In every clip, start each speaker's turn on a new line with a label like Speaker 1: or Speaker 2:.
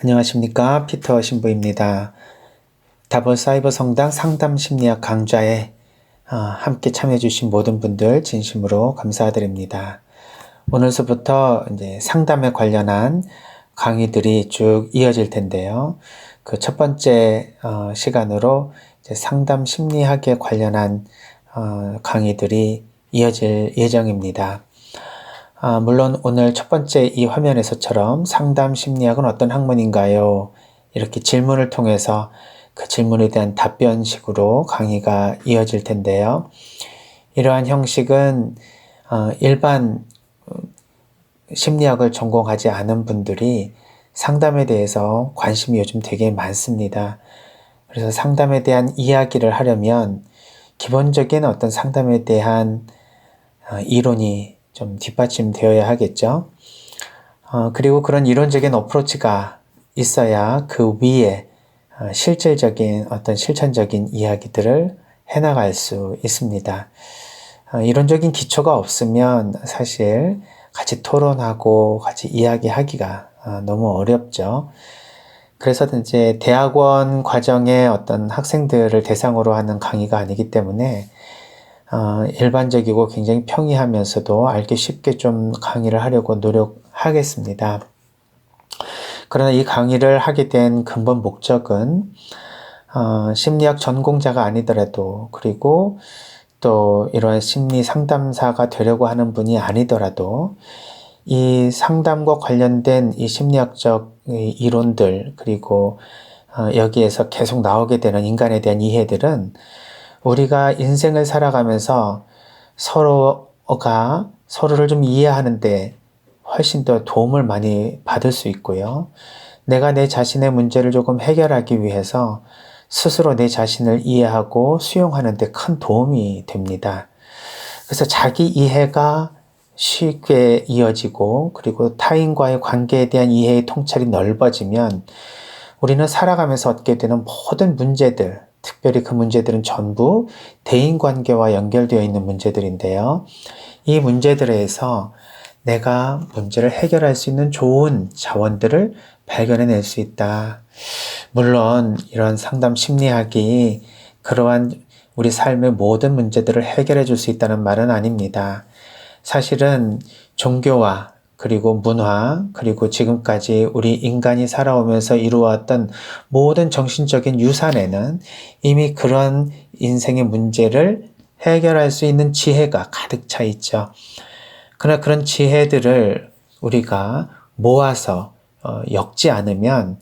Speaker 1: 안녕하십니까, 피터 신부입니다. 다볼사이버 성당 상담심리학 강좌에 함께 참여해주신 모든 분들 진심으로 감사드립니다. 오늘서부터 이제 상담에 관련한 강의들이 쭉 이어질 텐데요. 그 첫 번째 시간으로 이제 상담 심리학에 관련한 강의들이 이어질 예정입니다. 물론 오늘 첫 번째 이 화면에서처럼 상담 심리학은 어떤 학문인가요? 이렇게 질문을 통해서 그 질문에 대한 답변식으로 강의가 이어질 텐데요. 이러한 형식은 일반 심리학을 전공하지 않은 분들이 상담에 대해서 관심이 요즘 되게 많습니다. 그래서 상담에 대한 이야기를 하려면 기본적인 어떤 상담에 대한 이론이 좀 뒷받침되어야 하겠죠. 그리고 그런 이론적인 어프로치가 있어야 그 위에 실질적인 어떤 실천적인 이야기들을 해나갈 수 있습니다. 이론적인 기초가 없으면 사실 같이 토론하고 같이 이야기하기가 너무 어렵죠. 그래서 이제 대학원 과정의 어떤 학생들을 대상으로 하는 강의가 아니기 때문에 일반적이고 굉장히 평이하면서도 알기 쉽게 좀 강의를 하려고 노력하겠습니다. 그러나 이 강의를 하게 된 근본 목적은 심리학 전공자가 아니더라도, 그리고 또 이러한 심리 상담사가 되려고 하는 분이 아니더라도 이 상담과 관련된 이 심리학적 이론들, 그리고 여기에서 계속 나오게 되는 인간에 대한 이해들은 우리가 인생을 살아가면서 서로가 서로를 좀 이해하는데 훨씬 더 도움을 많이 받을 수 있고요. 내가 내 자신의 문제를 조금 해결하기 위해서 스스로 내 자신을 이해하고 수용하는 데 큰 도움이 됩니다. 그래서 자기 이해가 쉽게 이어지고, 그리고 타인과의 관계에 대한 이해의 통찰이 넓어지면 우리는 살아가면서 얻게 되는 모든 문제들, 특별히 그 문제들은 전부 대인관계와 연결되어 있는 문제들인데요. 이 문제들에서 내가 문제를 해결할 수 있는 좋은 자원들을 발견해낼 수 있다. 물론 이런 상담 심리학이 그러한 우리 삶의 모든 문제들을 해결해 줄 수 있다는 말은 아닙니다. 사실은 종교와 그리고 문화, 그리고 지금까지 우리 인간이 살아오면서 이루어왔던 모든 정신적인 유산에는 이미 그런 인생의 문제를 해결할 수 있는 지혜가 가득 차 있죠. 그러나 그런 지혜들을 우리가 모아서 엮지 않으면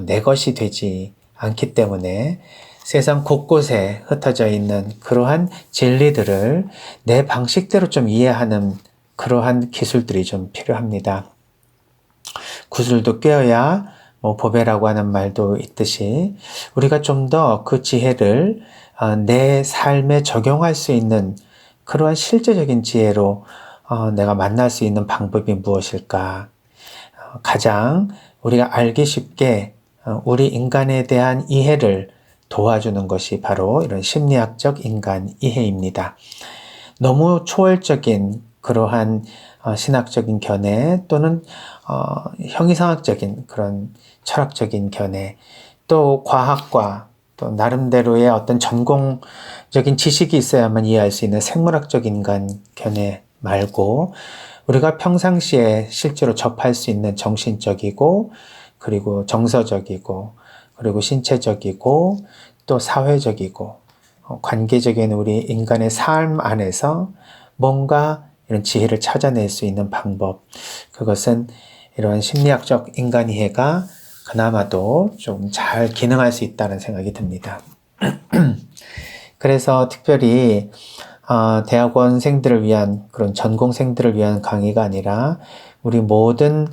Speaker 1: 내 것이 되지 않기 때문에 세상 곳곳에 흩어져 있는 그러한 진리들을 내 방식대로 좀 이해하는 그러한 기술들이 좀 필요합니다. 구슬도 꿰어야 보배라고 하는 말도 있듯이 우리가 좀 더 그 지혜를 내 삶에 적용할 수 있는 그러한 실제적인 지혜로 내가 만날 수 있는 방법이 무엇일까? 가장 우리가 알기 쉽게 우리 인간에 대한 이해를 도와주는 것이 바로 이런 심리학적 인간 이해입니다. 너무 초월적인 그러한 신학적인 견해 또는 형이상학적인 그런 철학적인 견해, 또 과학과 또 나름대로의 어떤 전공적인 지식이 있어야만 이해할 수 있는 생물학적 인간 견해 말고 우리가 평상시에 실제로 접할 수 있는 정신적이고, 그리고 정서적이고, 그리고 신체적이고, 또 사회적이고, 관계적인 우리 인간의 삶 안에서 뭔가 이런 지혜를 찾아낼 수 있는 방법, 그것은 이런 심리학적 인간이해가 그나마도 좀 잘 기능할 수 있다는 생각이 듭니다. 그래서 특별히 대학원생들을 위한 그런 전공생들을 위한 강의가 아니라 우리 모든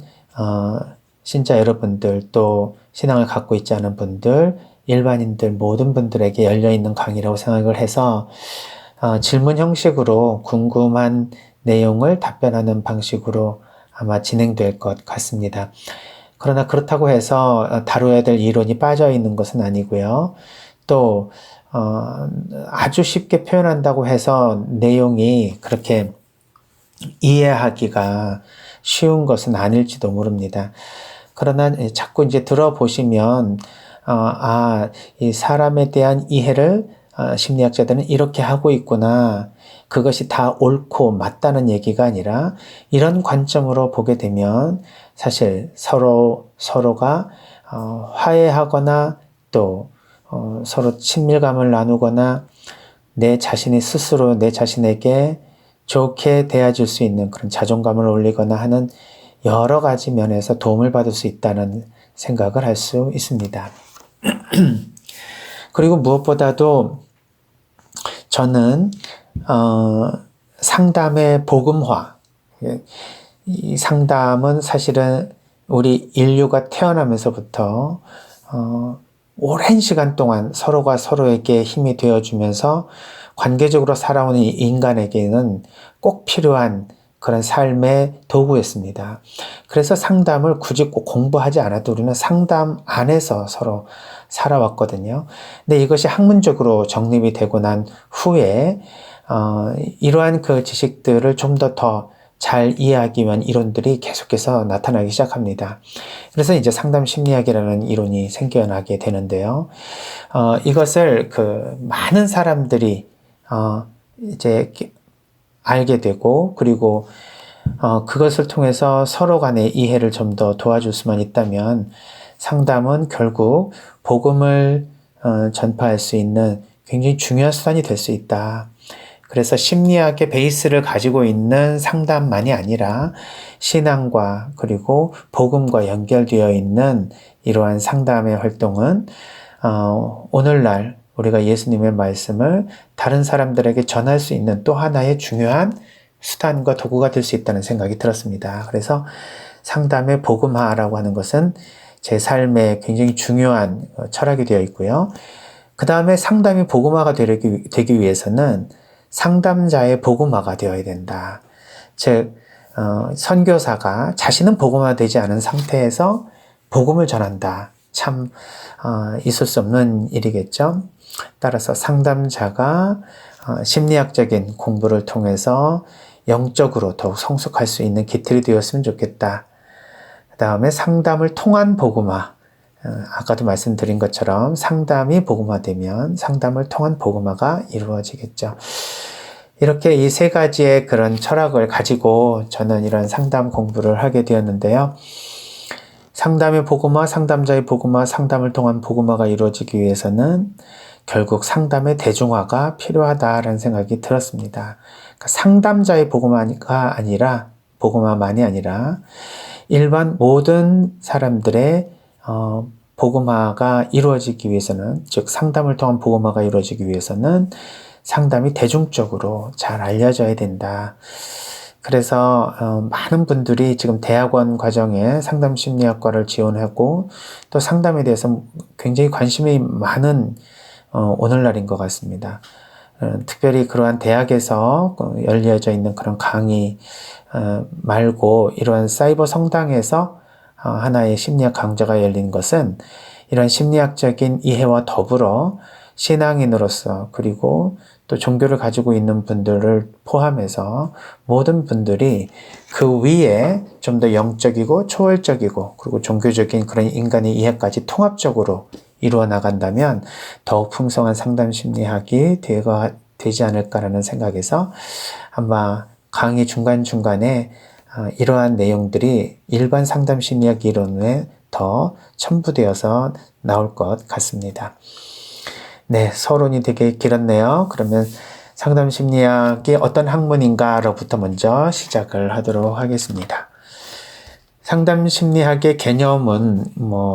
Speaker 1: 신자 여러분들, 또 신앙을 갖고 있지 않은 분들, 일반인들 모든 분들에게 열려있는 강의라고 생각을 해서 질문 형식으로 궁금한 내용을 답변하는 방식으로 아마 진행될 것 같습니다. 그러나 그렇다고 해서 다루어야 될 이론이 빠져 있는 것은 아니고요. 또 아주 쉽게 표현한다고 해서 내용이 그렇게 이해하기가 쉬운 것은 아닐지도 모릅니다. 그러나 자꾸 이제 들어보시면, 이 사람에 대한 이해를 심리학자들은 이렇게 하고 있구나. 그것이 다 옳고 맞다는 얘기가 아니라 이런 관점으로 보게 되면 사실 서로가 화해하거나 또 서로 친밀감을 나누거나 내 자신이 스스로 내 자신에게 좋게 대해줄 수 있는 그런 자존감을 올리거나 하는 여러 가지 면에서 도움을 받을 수 있다는 생각을 할 수 있습니다. 그리고 무엇보다도 저는 상담의 복음화, 이 상담은 사실은 우리 인류가 태어나면서부터 오랜 시간 동안 서로가 서로에게 힘이 되어주면서 관계적으로 살아오는 인간에게는 꼭 필요한 그런 삶의 도구였습니다. 그래서 상담을 굳이 꼭 공부하지 않아도 우리는 상담 안에서 서로 살아왔거든요. 근데 이것이 학문적으로 정립이 되고 난 후에 이러한 그 지식들을 좀 더 잘 이해하기 위한 이론들이 계속해서 나타나기 시작합니다. 그래서 이제 상담 심리학이라는 이론이 생겨나게 되는데요. 이것을 많은 사람들이 이제 알게 되고, 그리고 그것을 통해서 서로 간의 이해를 좀 더 도와줄 수만 있다면 상담은 결국 복음을 전파할 수 있는 굉장히 중요한 수단이 될 수 있다. 그래서 심리학의 베이스를 가지고 있는 상담만이 아니라 신앙과 그리고 복음과 연결되어 있는 이러한 상담의 활동은 오늘날 우리가 예수님의 말씀을 다른 사람들에게 전할 수 있는 또 하나의 중요한 수단과 도구가 될 수 있다는 생각이 들었습니다. 그래서 상담의 복음화라고 하는 것은 제 삶에 굉장히 중요한 철학이 되어 있고요. 그 다음에 상담이 복음화가 되기 위해서는 상담자의 복음화가 되어야 된다. 즉 선교사가 자신은 복음화되지 않은 상태에서 복음을 전한다. 참 있을 수 없는 일이겠죠. 따라서 상담자가 심리학적인 공부를 통해서 영적으로 더욱 성숙할 수 있는 기틀이 되었으면 좋겠다. 그 다음에 상담을 통한 복음화. 아까도 말씀드린 것처럼 상담이 복음화되면 상담을 통한 복음화가 이루어지겠죠. 이렇게 이 세 가지의 그런 철학을 가지고 저는 이런 상담 공부를 하게 되었는데요. 상담의 복음화, 상담자의 복음화, 상담을 통한 복음화가 이루어지기 위해서는 결국 상담의 대중화가 필요하다라는 생각이 들었습니다. 그러니까 상담자의 복음화만이 아니라 일반 모든 사람들의 복음화가 이루어지기 위해서는, 즉 상담을 통한 복음화가 이루어지기 위해서는 상담이 대중적으로 잘 알려져야 된다. 그래서 많은 분들이 지금 대학원 과정에 상담심리학과를 지원하고 또 상담에 대해서 굉장히 관심이 많은 오늘날인 것 같습니다. 특별히 그러한 대학에서 열려져 있는 그런 강의 말고 이러한 사이버 성당에서 하나의 심리학 강좌가 열린 것은 이런 심리학적인 이해와 더불어 신앙인으로서 그리고 또 종교를 가지고 있는 분들을 포함해서 모든 분들이 그 위에 좀 더 영적이고 초월적이고 그리고 종교적인 그런 인간의 이해까지 통합적으로 이루어 나간다면 더욱 풍성한 상담 심리학이 되지 않을까라는 생각에서 아마 강의 중간중간에 이러한 내용들이 일반 상담 심리학 이론에 더 첨부되어서 나올 것 같습니다. 네, 서론이 되게 길었네요. 그러면 상담 심리학이 어떤 학문인가로부터 먼저 시작을 하도록 하겠습니다. 상담 심리학의 개념은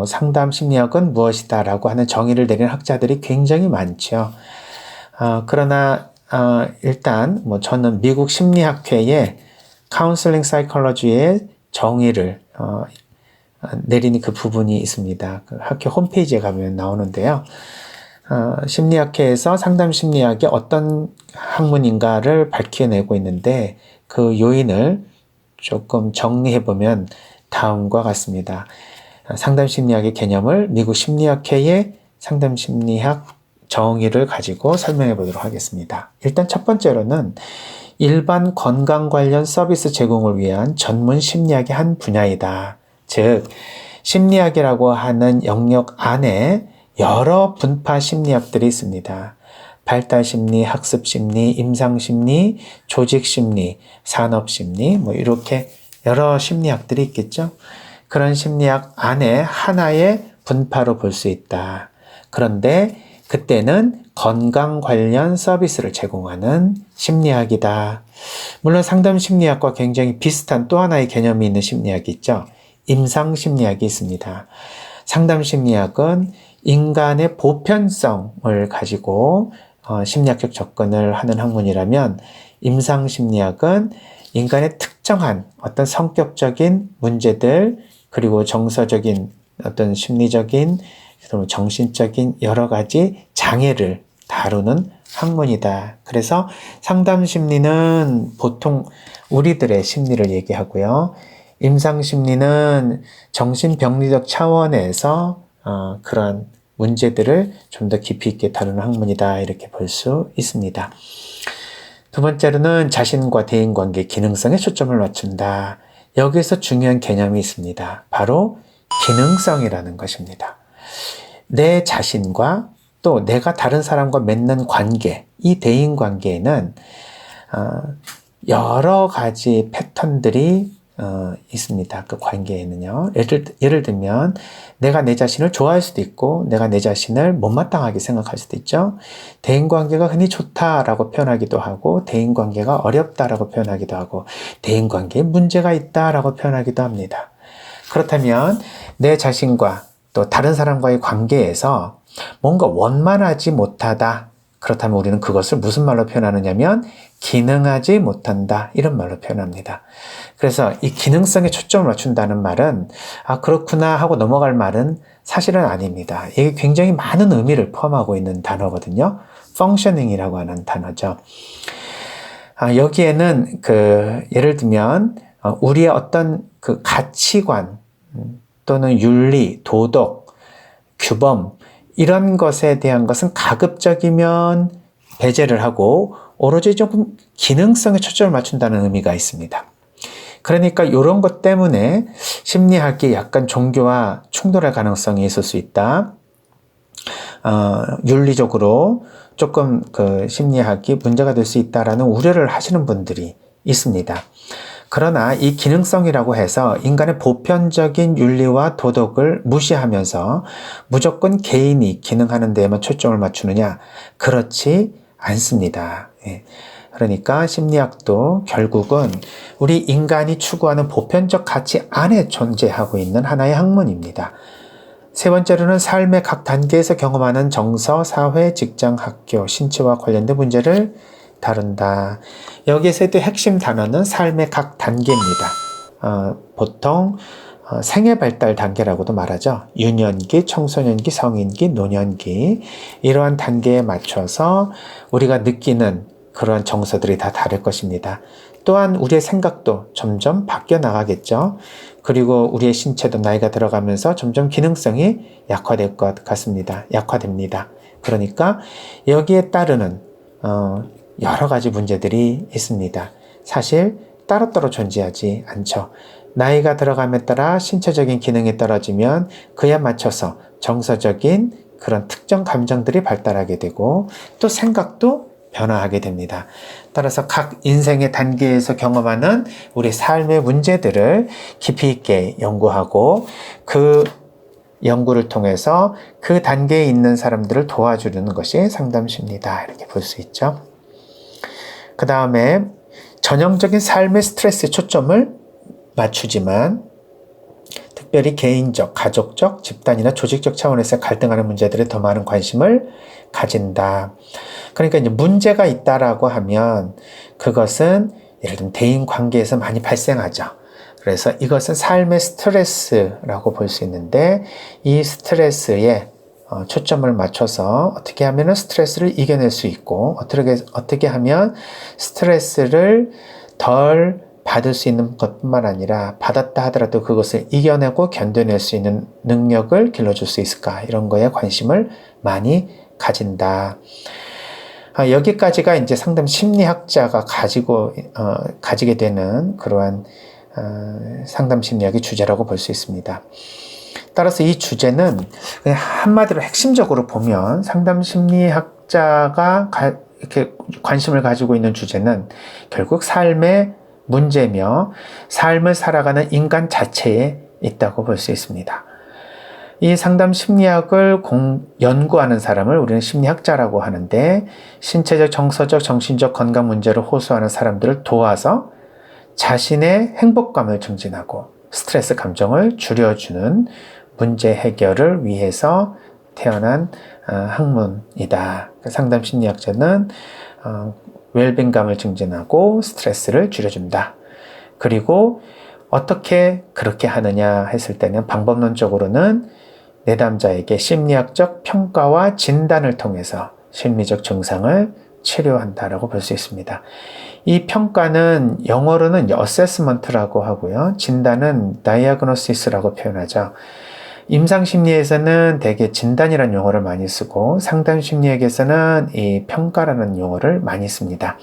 Speaker 1: 상담 심리학은 무엇이다라고 하는 정의를 내린 학자들이 굉장히 많죠. 그러나 일단 저는 미국 심리학회의 카운슬링 사이콜로지의 정의를 내린 그 부분이 있습니다. 그 학교 홈페이지에 가면 나오는데요. 심리학회에서 상담 심리학이 어떤 학문인가를 밝혀내고 있는데 그 요인을 조금 정리해보면 다음과 같습니다. 상담 심리학의 개념을 미국 심리학회의 상담 심리학 정의를 가지고 설명해 보도록 하겠습니다. 일단 첫 번째로는 일반 건강 관련 서비스 제공을 위한 전문 심리학의 한 분야이다. 즉 심리학이라고 하는 영역 안에 여러 분파 심리학들이 있습니다. 발달심리, 학습심리, 임상심리, 조직심리, 산업심리, 뭐 이렇게 여러 심리학들이 있겠죠. 그런 심리학 안에 하나의 분파로 볼 수 있다. 그런데 그때는 건강 관련 서비스를 제공하는 심리학이다. 물론 상담심리학과 굉장히 비슷한 또 하나의 개념이 있는 심리학이 있죠. 임상심리학이 있습니다. 상담심리학은 인간의 보편성을 가지고 심리학적 접근을 하는 학문이라면 임상심리학은 인간의 특정한 어떤 성격적인 문제들 그리고 정서적인 어떤 심리적인 정신적인 여러 가지 장애를 다루는 학문이다. 그래서 상담심리는 보통 우리들의 심리를 얘기하고요. 임상심리는 정신병리적 차원에서 그런 문제들을 좀 더 깊이 있게 다루는 학문이다. 이렇게 볼 수 있습니다. 두 번째로는 자신과 대인관계 기능성에 초점을 맞춘다. 여기서 중요한 개념이 있습니다. 바로 기능성이라는 것입니다. 내 자신과 또 내가 다른 사람과 맺는 관계, 이 대인관계에는 여러 가지 패턴들이 있습니다. 그 관계에는요. 예를 들면 내가 내 자신을 좋아할 수도 있고 내가 내 자신을 못마땅하게 생각할 수도 있죠. 대인관계가 흔히 좋다라고 표현하기도 하고 대인관계가 어렵다라고 표현하기도 하고 대인관계에 문제가 있다라고 표현하기도 합니다. 그렇다면 내 자신과 또 다른 사람과의 관계에서 뭔가 원만하지 못하다. 그렇다면 우리는 그것을 무슨 말로 표현하느냐면 기능하지 못한다. 이런 말로 표현합니다. 그래서 이 기능성에 초점을 맞춘다는 말은 그렇구나 하고 넘어갈 말은 사실은 아닙니다. 이게 굉장히 많은 의미를 포함하고 있는 단어거든요. functioning이라고 하는 단어죠. 여기에는 예를 들면 우리의 어떤 그 가치관 또는 윤리, 도덕, 규범 이런 것에 대한 것은 가급적이면 배제를 하고 오로지 조금 기능성에 초점을 맞춘다는 의미가 있습니다. 그러니까 이런 것 때문에 심리학이 약간 종교와 충돌할 가능성이 있을 수 있다. 윤리적으로 조금 심리학이 문제가 될 수 있다라는 우려를 하시는 분들이 있습니다. 그러나 이 기능성이라고 해서 인간의 보편적인 윤리와 도덕을 무시하면서 무조건 개인이 기능하는 데에만 초점을 맞추느냐? 그렇지 않습니다. 그러니까 심리학도 결국은 우리 인간이 추구하는 보편적 가치 안에 존재하고 있는 하나의 학문입니다. 세 번째로는 삶의 각 단계에서 경험하는 정서, 사회, 직장, 학교, 신체와 관련된 문제를 다룬다. 여기에서의 또 핵심 단어는 삶의 각 단계입니다. 보통 생애 발달 단계라고도 말하죠. 유년기, 청소년기, 성인기, 노년기 이러한 단계에 맞춰서 우리가 느끼는 그러한 정서들이 다 다를 것입니다. 또한 우리의 생각도 점점 바뀌어 나가겠죠. 그리고 우리의 신체도 나이가 들어가면서 점점 기능성이 약화될 것 같습니다. 약화됩니다. 그러니까 여기에 따르는 여러 가지 문제들이 있습니다. 사실 따로따로 존재하지 않죠. 나이가 들어감에 따라 신체적인 기능이 떨어지면 그에 맞춰서 정서적인 그런 특정 감정들이 발달하게 되고 또 생각도 변화하게 됩니다. 따라서 각 인생의 단계에서 경험하는 우리 삶의 문제들을 깊이 있게 연구하고 그 연구를 통해서 그 단계에 있는 사람들을 도와주는 것이 상담심리다. 이렇게 볼 수 있죠. 그 다음에 전형적인 삶의 스트레스에 초점을 맞추지만 특별히 개인적, 가족적, 집단이나 조직적 차원에서 갈등하는 문제들에 더 많은 관심을 가진다. 그러니까 이제 문제가 있다라고 하면 그것은 예를 들면 대인 관계에서 많이 발생하죠. 그래서 이것은 삶의 스트레스라고 볼 수 있는데 이 스트레스에 초점을 맞춰서 어떻게 하면 스트레스를 이겨낼 수 있고 어떻게 하면 스트레스를 덜 받을 수 있는 것뿐만 아니라 받았다 하더라도 그것을 이겨내고 견뎌낼 수 있는 능력을 길러줄 수 있을까 이런 거에 관심을 많이 가진다. 여기까지가 이제 상담 심리학자가 가지게 되는 그러한 상담 심리학의 주제라고 볼 수 있습니다. 따라서 이 주제는 그냥 한마디로 핵심적으로 보면 상담 심리학자가 이렇게 관심을 가지고 있는 주제는 결국 삶의 문제며 삶을 살아가는 인간 자체에 있다고 볼 수 있습니다. 이 상담 심리학을 연구하는 사람을 우리는 심리학자라고 하는데, 신체적, 정서적, 정신적 건강 문제를 호소하는 사람들을 도와서 자신의 행복감을 증진하고 스트레스 감정을 줄여주는 문제 해결을 위해서 태어난 학문이다. 상담 심리학자는 웰빙감을 증진하고 스트레스를 줄여준다. 그리고 어떻게 그렇게 하느냐 했을 때는 방법론적으로는 내담자에게 심리학적 평가와 진단을 통해서 심리적 증상을 치료한다라고 볼 수 있습니다. 이 평가는 영어로는 assessment라고 하고요. 진단은 diagnosis라고 표현하죠. 임상심리에서는 대개 진단이라는 용어를 많이 쓰고 상담심리학에서는 이 평가라는 용어를 많이 씁니다.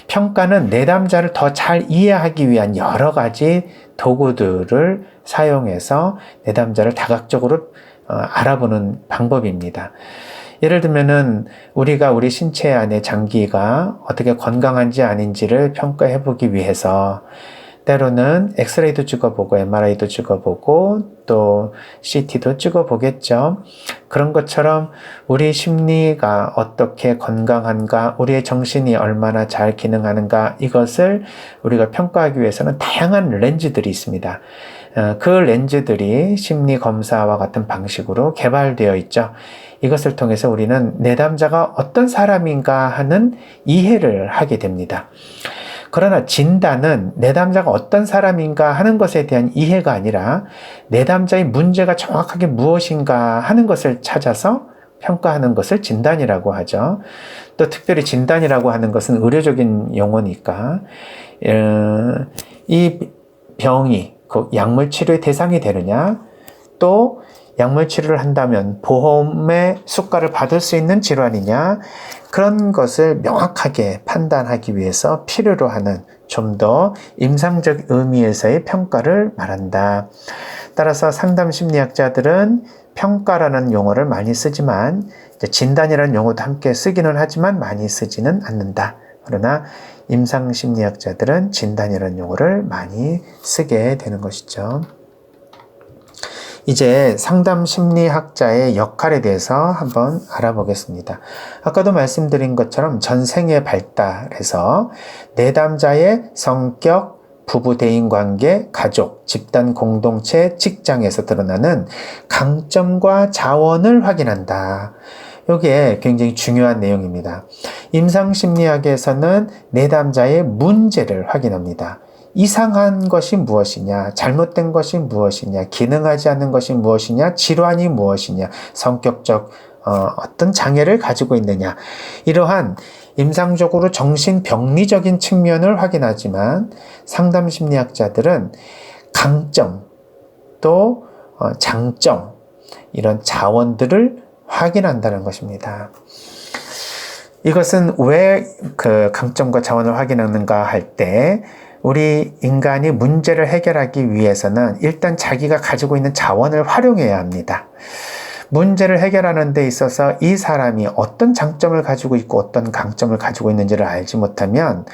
Speaker 1: 평가는 내담자를 더 잘 이해하기 위한 여러 가지 도구들을 사용해서 내담자를 다각적으로 알아보는 방법입니다. 예를 들면은 우리가 우리 신체 안에 장기가 어떻게 건강한지 아닌지를 평가해 보기 위해서 때로는 엑스레이도 찍어보고 MRI도 찍어보고 또 CT도 찍어보겠죠. 그런 것처럼 우리 심리가 어떻게 건강한가, 우리의 정신이 얼마나 잘 기능하는가, 이것을 우리가 평가하기 위해서는 다양한 렌즈들이 있습니다. 그 렌즈들이 심리 검사와 같은 방식으로 개발되어 있죠. 이것을 통해서 우리는 내담자가 어떤 사람인가 하는 이해를 하게 됩니다. 그러나 진단은 내담자가 어떤 사람인가 하는 것에 대한 이해가 아니라 내담자의 문제가 정확하게 무엇인가 하는 것을 찾아서 평가하는 것을 진단이라고 하죠. 또 특별히 진단이라고 하는 것은 의료적인 용어니까 이 병이 그 약물 치료의 대상이 되느냐, 또 약물 치료를 한다면 보험의 수가를 받을 수 있는 질환이냐, 그런 것을 명확하게 판단하기 위해서 필요로 하는 좀 더 임상적 의미에서의 평가를 말한다. 따라서 상담 심리학자들은 평가라는 용어를 많이 쓰지만 진단이라는 용어도 함께 쓰기는 하지만 많이 쓰지는 않는다. 그러나 임상 심리학자들은 진단이라는 용어를 많이 쓰게 되는 것이죠. 이제 상담 심리학자의 역할에 대해서 한번 알아보겠습니다. 아까도 말씀드린 것처럼 전생의 발달에서 내담자의 성격, 부부 대인 관계, 가족, 집단 공동체, 직장에서 드러나는 강점과 자원을 확인한다. 이게 굉장히 중요한 내용입니다. 임상심리학에서는 내담자의 문제를 확인합니다. 이상한 것이 무엇이냐, 잘못된 것이 무엇이냐, 기능하지 않는 것이 무엇이냐, 질환이 무엇이냐, 성격적 어떤 장애를 가지고 있느냐, 이러한 임상적으로 정신병리적인 측면을 확인하지만 상담심리학자들은 강점 또 장점, 이런 자원들을 확인한다는 것입니다. 이것은 왜 그 강점과 자원을 확인하는가 할 때, 우리 인간이 문제를 해결하기 위해서는 일단 자기가 가지고 있는 자원을 활용해야 합니다. 문제를 해결하는 데 있어서 이 사람이 어떤 장점을 가지고 있고 어떤 강점을 가지고 있는지를 알지 못하면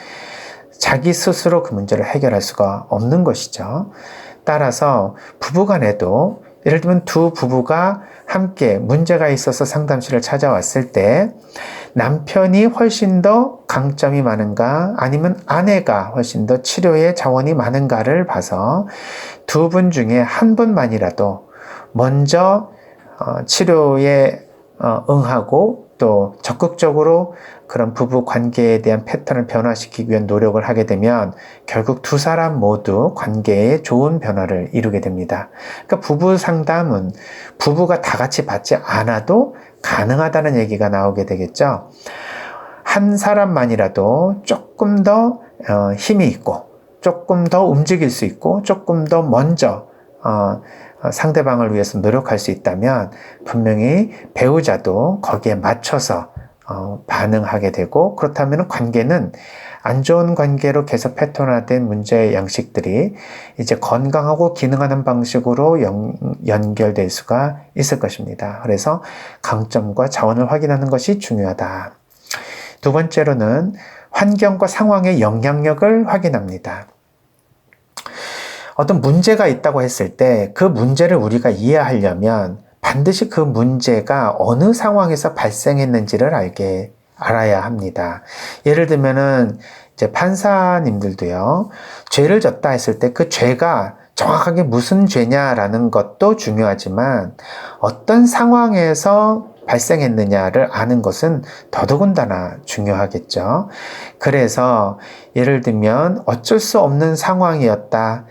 Speaker 1: 자기 스스로 그 문제를 해결할 수가 없는 것이죠. 따라서 부부간에도 예를 들면 두 부부가 함께 문제가 있어서 상담실을 찾아왔을 때 남편이 훨씬 더 강점이 많은가, 아니면 아내가 훨씬 더 치료의 자원이 많은가를 봐서 두 분 중에 한 분만이라도 먼저 치료에 응하고 또 적극적으로 그런 부부 관계에 대한 패턴을 변화시키기 위한 노력을 하게 되면 결국 두 사람 모두 관계에 좋은 변화를 이루게 됩니다. 그러니까 부부 상담은 부부가 다 같이 받지 않아도 가능하다는 얘기가 나오게 되겠죠. 한 사람만이라도 조금 더 힘이 있고 조금 더 움직일 수 있고 조금 더 먼저 상대방을 위해서 노력할 수 있다면 분명히 배우자도 거기에 맞춰서 반응하게 되고, 그렇다면 관계는 안 좋은 관계로 계속 패턴화된 문제 양식들이 이제 건강하고 기능하는 방식으로 연결될 수가 있을 것입니다. 그래서 강점과 자원을 확인하는 것이 중요하다. 두 번째로는 환경과 상황의 영향력을 확인합니다. 어떤 문제가 있다고 했을 때 그 문제를 우리가 이해하려면 반드시 그 문제가 어느 상황에서 발생했는지를 알아야 합니다. 예를 들면은 이제 판사님들도요, 죄를 졌다 했을 때 그 죄가 정확하게 무슨 죄냐라는 것도 중요하지만 어떤 상황에서 발생했느냐를 아는 것은 더더군다나 중요하겠죠. 그래서 예를 들면 어쩔 수 없는 상황이었다.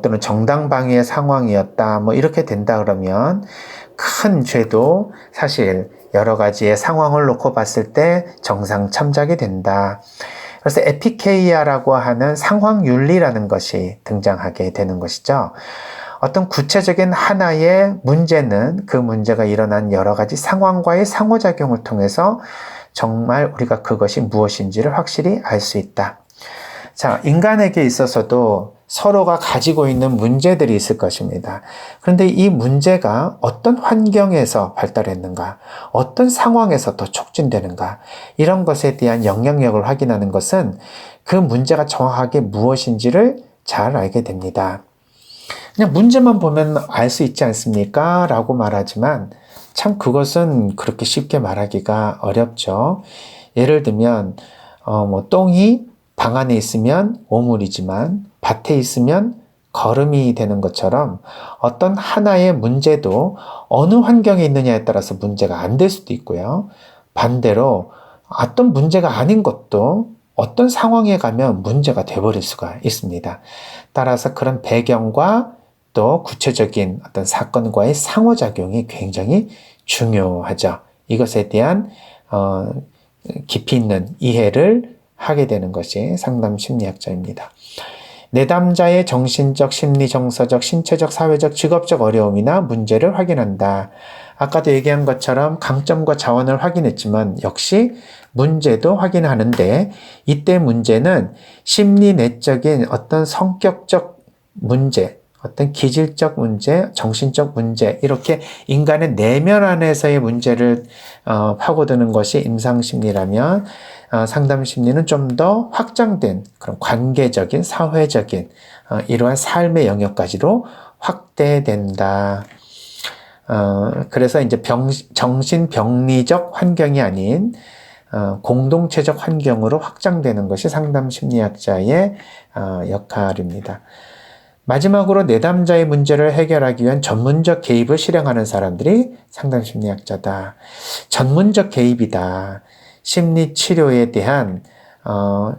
Speaker 1: 또는 정당방위의 상황이었다. 뭐 이렇게 된다 그러면 큰 죄도 사실 여러 가지의 상황을 놓고 봤을 때 정상 참작이 된다. 그래서 에피케이아라고 하는 상황윤리라는 것이 등장하게 되는 것이죠. 어떤 구체적인 하나의 문제는 그 문제가 일어난 여러 가지 상황과의 상호작용을 통해서 정말 우리가 그것이 무엇인지를 확실히 알 수 있다. 자, 인간에게 있어서도 서로가 가지고 있는 문제들이 있을 것입니다. 그런데 이 문제가 어떤 환경에서 발달했는가, 어떤 상황에서 더 촉진되는가, 이런 것에 대한 영향력을 확인하는 것은 그 문제가 정확하게 무엇인지를 잘 알게 됩니다. 그냥 문제만 보면 알 수 있지 않습니까? 라고 말하지만 참 그것은 그렇게 쉽게 말하기가 어렵죠. 예를 들면 똥이 방 안에 있으면 오물이지만 밭에 있으면 거름이 되는 것처럼 어떤 하나의 문제도 어느 환경에 있느냐에 따라서 문제가 안 될 수도 있고요. 반대로 어떤 문제가 아닌 것도 어떤 상황에 가면 문제가 돼버릴 수가 있습니다. 따라서 그런 배경과 또 구체적인 어떤 사건과의 상호작용이 굉장히 중요하죠. 이것에 대한 깊이 있는 이해를 하게 되는 것이 상담 심리학자입니다. 내담자의 정신적, 심리, 정서적, 신체적, 사회적, 직업적 어려움이나 문제를 확인한다. 아까도 얘기한 것처럼 강점과 자원을 확인했지만 역시 문제도 확인하는데 이때 문제는 심리 내적인 어떤 성격적 문제, 어떤 기질적 문제, 정신적 문제, 이렇게 인간의 내면 안에서의 문제를 파고드는 것이 임상심리라면 상담심리는 좀 더 확장된 그런 관계적인, 사회적인 이러한 삶의 영역까지로 확대된다. 그래서 이제 정신병리적 환경이 아닌 공동체적 환경으로 확장되는 것이 상담심리학자의 역할입니다. 마지막으로 내담자의 문제를 해결하기 위한 전문적 개입을 실행하는 사람들이 상담심리학자다. 전문적 개입이다. 심리치료에 대한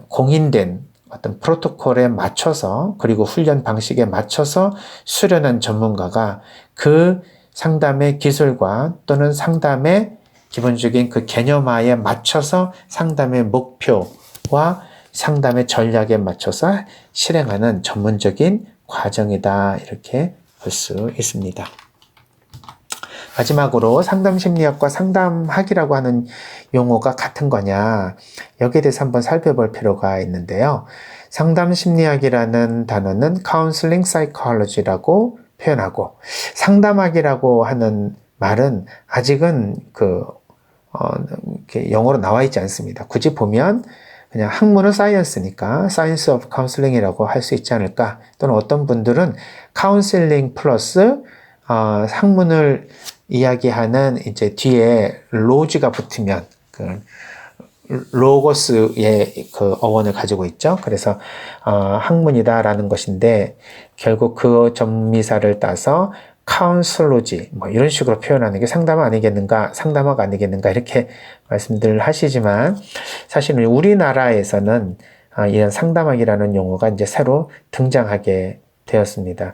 Speaker 1: 공인된 어떤 프로토콜에 맞춰서 그리고 훈련 방식에 맞춰서 수련한 전문가가 그 상담의 기술과 또는 상담의 기본적인 그 개념화에 맞춰서 상담의 목표와 상담의 전략에 맞춰서 실행하는 전문적인 과정이다. 이렇게 볼 수 있습니다. 마지막으로 상담심리학과 상담학이라고 하는 용어가 같은 거냐, 여기에 대해서 한번 살펴볼 필요가 있는데요. 상담심리학이라는 단어는 counseling psychology라고 표현하고 상담학이라고 하는 말은 아직은 이렇게 영어로 나와 있지 않습니다. 굳이 보면 그냥 학문은 사이언스니까 Science of Counseling이라고 할 수 있지 않을까. 또는 어떤 분들은 카운셀링 플러스 학문을 이야기하는 이제 뒤에 로즈가 붙으면 그 로고스의 그 어원을 가지고 있죠. 그래서 학문이다라는 것인데 결국 그 전미사를 따서 카운슬로지 뭐 이런 식으로 표현하는 게 상담 아니겠는가, 상담학 아니겠는가 이렇게 말씀들 하시지만 사실은 우리나라에서는 이런 상담학이라는 용어가 이제 새로 등장하게 되었습니다.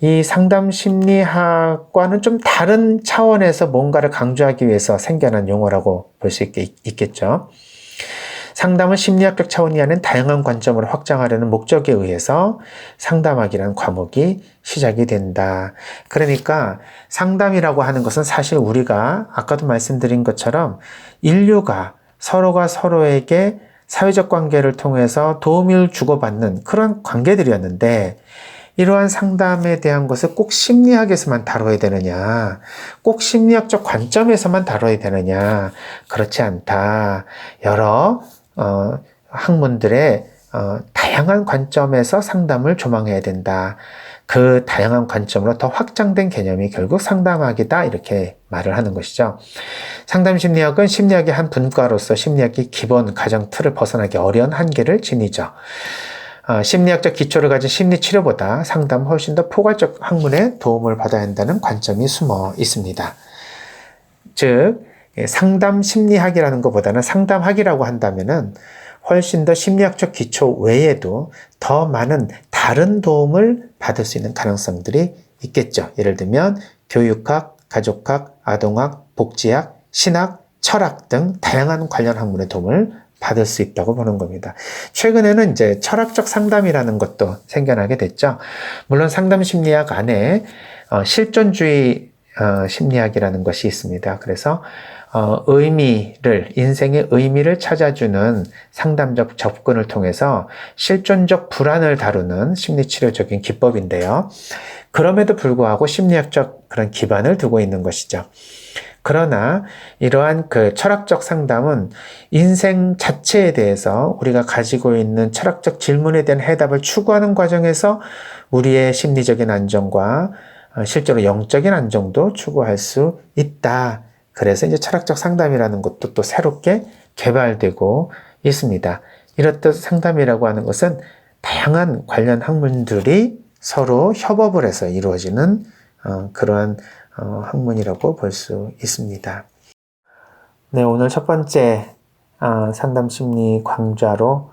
Speaker 1: 이 상담 심리학과는 좀 다른 차원에서 뭔가를 강조하기 위해서 생겨난 용어라고 볼 수 있겠죠. 상담은 심리학적 차원이 아닌 다양한 관점으로 확장하려는 목적에 의해서 상담학이라는 과목이 시작이 된다. 그러니까 상담이라고 하는 것은 사실 우리가 아까도 말씀드린 것처럼 인류가 서로가 서로에게 사회적 관계를 통해서 도움을 주고받는 그런 관계들이었는데 이러한 상담에 대한 것을 꼭 심리학에서만 다뤄야 되느냐, 꼭 심리학적 관점에서만 다뤄야 되느냐, 그렇지 않다. 여러 학문들의 다양한 관점에서 상담을 조망해야 된다. 그 다양한 관점으로 더 확장된 개념이 결국 상담학이다, 이렇게 말을 하는 것이죠. 상담심리학은 심리학의 한 분과로서 심리학의 기본 가정 틀을 벗어나기 어려운 한계를 지니죠. 심리학적 기초를 가진 심리치료보다 상담 훨씬 더 포괄적 학문의 도움을 받아야 한다는 관점이 숨어 있습니다. 즉, 상담심리학이라는 것보다는 상담학이라고 한다면은 훨씬 더 심리학적 기초 외에도 더 많은 다른 도움을 받을 수 있는 가능성들이 있겠죠. 예를 들면 교육학, 가족학, 아동학, 복지학, 신학, 철학 등 다양한 관련 학문의 도움을 받을 수 있다고 보는 겁니다. 최근에는 이제 철학적 상담이라는 것도 생겨나게 됐죠. 물론 상담 심리학 안에 실존주의 심리학이라는 것이 있습니다. 그래서 인생의 의미를 찾아주는 상담적 접근을 통해서 실존적 불안을 다루는 심리치료적인 기법인데요. 그럼에도 불구하고 심리학적 그런 기반을 두고 있는 것이죠. 그러나 이러한 그 철학적 상담은 인생 자체에 대해서 우리가 가지고 있는 철학적 질문에 대한 해답을 추구하는 과정에서 우리의 심리적인 안정과 실제로 영적인 안정도 추구할 수 있다. 그래서 이제 철학적 상담이라는 것도 또 새롭게 개발되고 있습니다. 이렇듯 상담이라고 하는 것은 다양한 관련 학문들이 서로 협업을 해서 이루어지는 그러한 학문이라고 볼 수 있습니다. 네, 오늘 첫 번째 상담심리 강좌로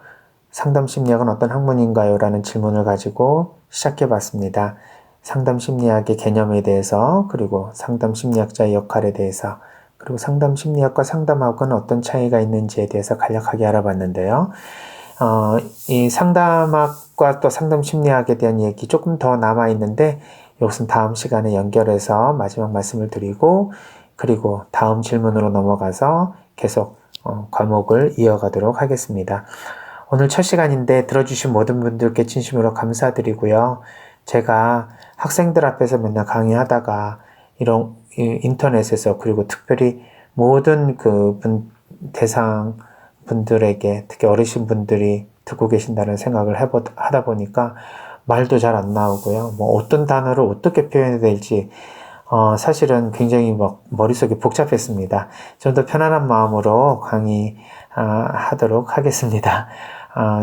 Speaker 1: 상담심리학은 어떤 학문인가요? 라는 질문을 가지고 시작해 봤습니다. 상담심리학의 개념에 대해서, 그리고 상담심리학자의 역할에 대해서, 그리고 상담심리학과 상담학은 어떤 차이가 있는지에 대해서 간략하게 알아봤는데요. 이 상담학과 또 상담심리학에 대한 얘기 조금 더 남아있는데 이것은 다음 시간에 연결해서 마지막 말씀을 드리고, 그리고 다음 질문으로 넘어가서 계속 과목을 이어가도록 하겠습니다. 오늘 첫 시간인데 들어주신 모든 분들께 진심으로 감사드리고요. 제가 학생들 앞에서 맨날 강의하다가 이런 인터넷에서, 그리고 특별히 모든 대상 분들에게, 특히 어르신 분들이 듣고 계신다는 생각을 하다 보니까 말도 잘 안 나오고요. 뭐 어떤 단어를 어떻게 표현해야 될지 사실은 굉장히 머릿속이 복잡했습니다. 좀 더 편안한 마음으로 강의하도록 하겠습니다.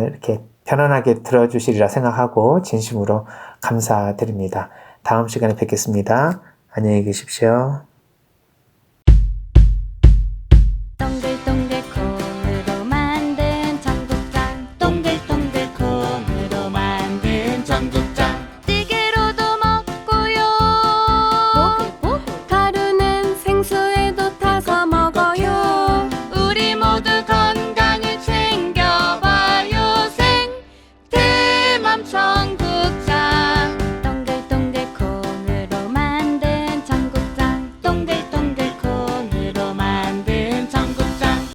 Speaker 1: 이렇게 편안하게 들어주시리라 생각하고 진심으로 감사드립니다. 다음 시간에 뵙겠습니다. 안녕히 계십시오.